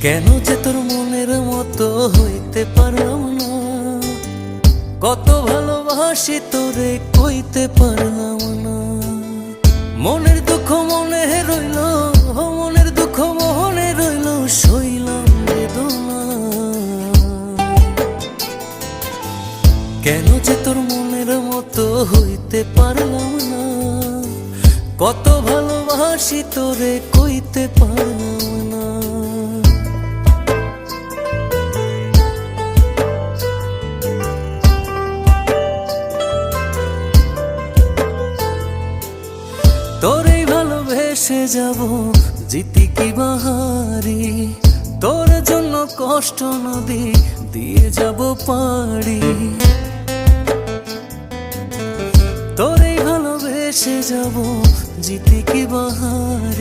কেন যে তোর মনের মতো হইতে পারলাম না, কত ভালোবাসি তোরে কইতে পারলাম না। মনের দুঃখ মনে রইল, মনের দুঃখ মনে রইল, সইলাম বেদনা। কেন যে তোর মনের মতো হইতে পারলাম না, কত ভালোবাসি তোরে কইতে পারলাম না। তোরেই ভালোবেসে যাব জিতি কি বাহারি, তোর জন্য কষ্ট নদী দিয়ে যাব পাড়ি। তোরেই ভালোবেসে যাব জিতি কি বাহারি।